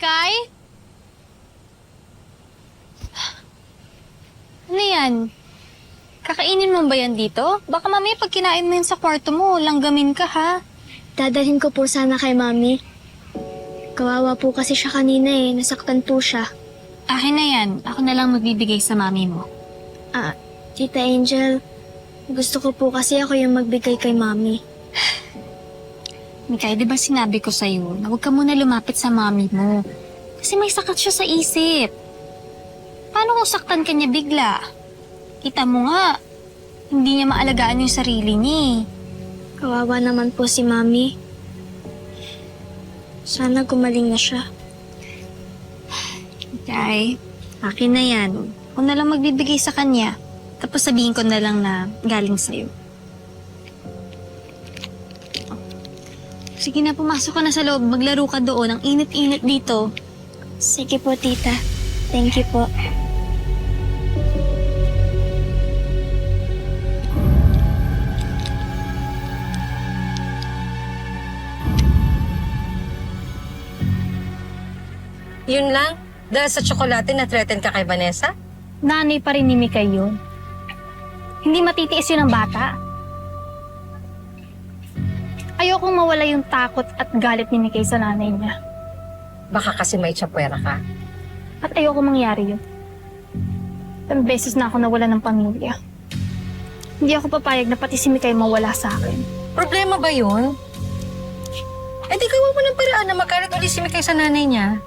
Mikay? Ano yan? Kakainin mo ba yan dito? Baka mamaya pag kinain mo yan sa kwarto mo, langgamin ka ha? Dadalhin ko po sana kay Mami. Kawawa po kasi siya kanina nasaktan po siya. Akin na yan. Ako na lang magbibigay sa mami mo. Tita Angel, gusto ko po kasi ako yung magbigay kay Mami. Mikay, di ba sinabi ko sa'yo na huwag ka muna lumapit sa mami mo? Kasi may sakat siya sa isip. Paano kung saktan ka niya bigla? Kita mo nga, hindi niya maalagaan yung sarili niya eh. Kawawa naman po si Mami. Sana gumaling na siya. Mikay, akin na yan. Ako na lang magbibigay sa kanya. Tapos sabihin ko na lang na galing sa'yo. Sige na, pumasok ka na sa loob. Maglaro ka doon. Ang init-init dito. Sige po, Tita. Thank you po. Yun lang? Dahil sa tsokolate na-threaten ka kay Vanessa? Nanay pa rin ni Mikay yun. Hindi matitiis yun ng bata. Ayokong mawala yung takot at galit ni Mikay sa nanay niya. Baka kasi may tsapwera ka. At ayoko mangyari yun. Ilang beses na ako nawala ng pamilya. Hindi ako papayag na pati si Mikay mawala sa akin. Problema ba yun? Eh di gawa mo ng paraan na magalit ulit si Mikay sa nanay niya.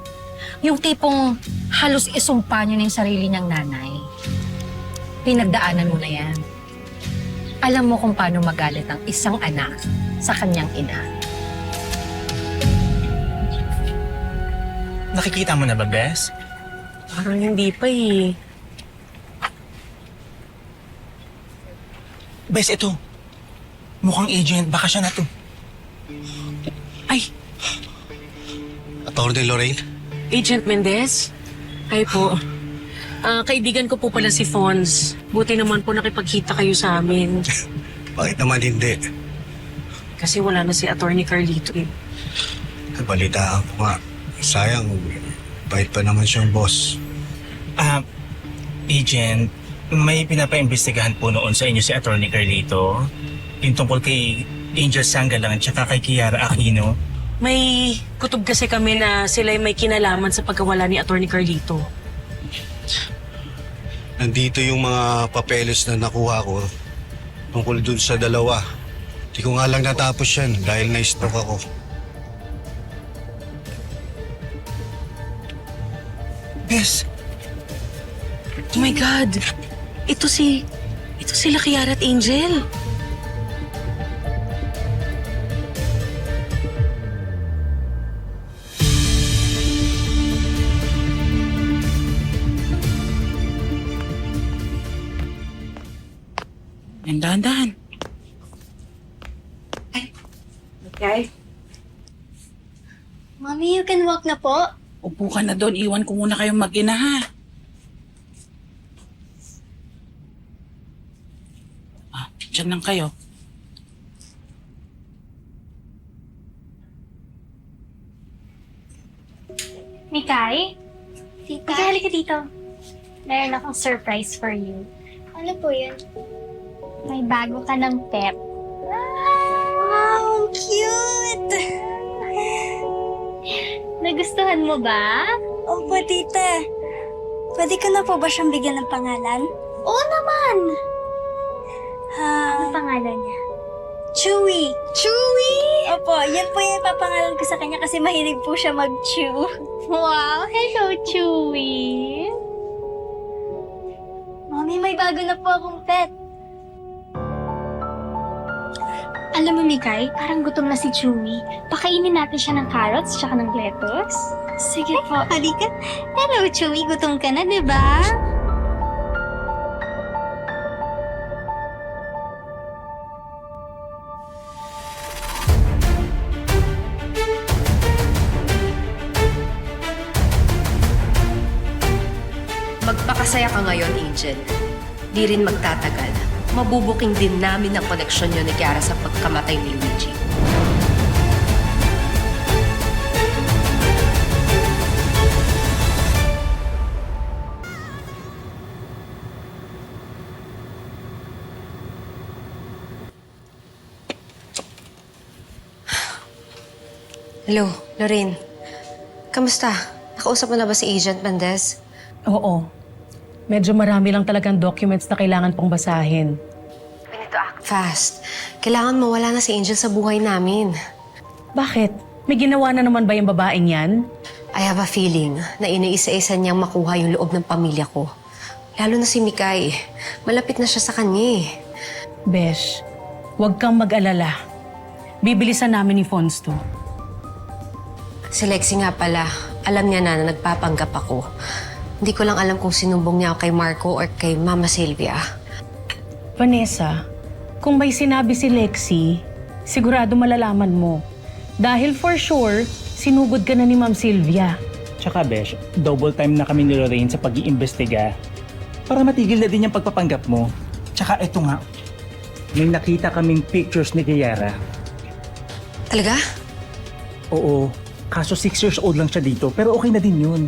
Yung tipong halos isumpa niyo na yung sarili niyang nanay. Pinagdaanan mo na yan. Alam mo kung paano magalit ang isang anak sa kanyang ina. Nakikita mo na ba, Bes? Parang hindi pa eh. Bes, ito. Mukhang agent. Baka siya na to. Ay, Atty. Lorraine? Agent Mendez? Hi po. Kaibigan ko po pala si Fons. Buti naman po nakipagkita kayo sa amin. Bakit naman hindi? Kasi wala na si Atty. Carlito eh. Nabalitaan ko nga. Sayang, bait pa naman siyang boss. Agent, may pinapaimbestigahan po noon sa inyo si Atty. Carlito. Yung tungkol kay Angel Sanggalang at saka kay Kiara Aquino. May kutob kasi kami na sila'y may kinalaman sa pagkawala ni Atty. Carlito. Nandito yung mga papeles na nakuha ko tungkol dun sa dalawa. Di ko nga lang natapos yan dahil na-stroke ako. Bes, Oh my God! Ito sila Kiara at Angel. Ang dahan-dahan. Okay. Mami, you can walk na po. Upo ka na doon. Iwan ko muna kayong mag-ina, ha? Diyan lang kayo. Mikay? Tita, Mikay, halika dito. Meron akong surprise for you. ano po yun? May bago ka ng pet. Wow, cute! Nagustuhan mo ba? Opo, Tita. Pwede ko na po ba siyang bigyan ng pangalan? Oo naman! Ano Ha, pangalan niya? Chewy. Chewy! Opo, yan po yung ipapangalan ko sa kanya kasi mahilig po siya mag-chew. Wow! Hello, Chewy! Mami, may bago na po akong pet. Alam mo, Mikay, parang gutom na si Chewy. Pakainin natin siya ng carrots tsaka ng lettuce. Sige po. Halika. Hello, Chewy. Gutom ka na, di ba? Magpakasaya ka ngayon, Angel. Di rin magtatagal. Mabubuking din namin ang koneksyon niyo ni Kiara sa pagkamatay ni Luigi. Hello, Lorraine. Kamusta? Nakausap mo na ba si Agent Mendez? Oo. Medyo marami lang talagang documents na kailangan pong basahin. We need to act fast. Kailangan mawala na si Angel sa buhay namin. Bakit? May ginawa na naman ba yung babaeng yan? I have a feeling na iniisa-isa niyang makuha yung loob ng pamilya ko. Lalo na si Mikay. Malapit na siya sa kanya eh. Besh, huwag kang mag-alala. Bibilisan namin ni Fons to. Si Lexie nga pala, alam niya na nagpapanggap ako. Hindi ko lang alam kung sinumbong niya ako kay Marco or kay Mama Sylvia. Vanessa, kung may sinabi si Lexie, sigurado malalaman mo. Dahil for sure, sinugod ka na ni Ma'am Sylvia. Tsaka Besh, double time na kami ni Lorraine sa pag-iimbestiga para matigil na din yung pagpapanggap mo. Tsaka eto nga, may nakita kaming pictures ni Kiara. Talaga? Oo, kaso 6 years old lang siya dito pero okay na din yun.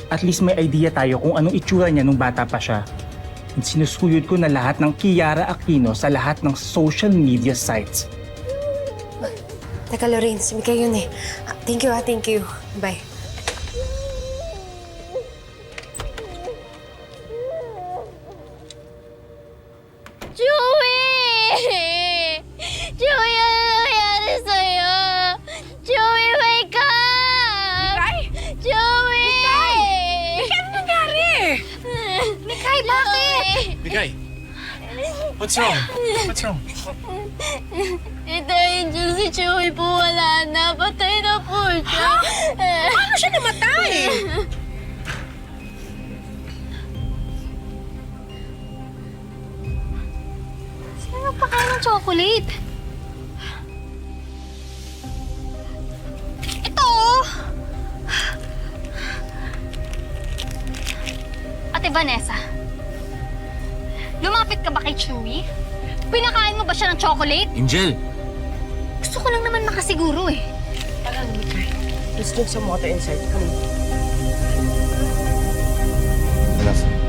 At least may idea tayo kung anong itsura niya nung bata pa siya. And sinusuyod ko na lahat ng Kiara Aquino sa lahat ng social media sites. Teka, Lorraine, si Mikay yun eh. Thank you thank you. Bye. Joey! Joey, ano nangyari sa'yo? Joey, wake up! Mikay? Joey! Mikay! Ano nangyari? Mikay, bakit? Mikay! What's wrong? What's wrong? Ito, Angel, si Joey po wala na. Patay na po siya. Paano siya namatay? Sino nagpakain ng chocolate? Ito! Ate Vanessa, lumapit ka ba kay Chewy? Pinakain mo ba siya ng chocolate? Angel! Gusto ko lang naman makasiguro eh. Let's drink some water inside. Come on. Vanessa.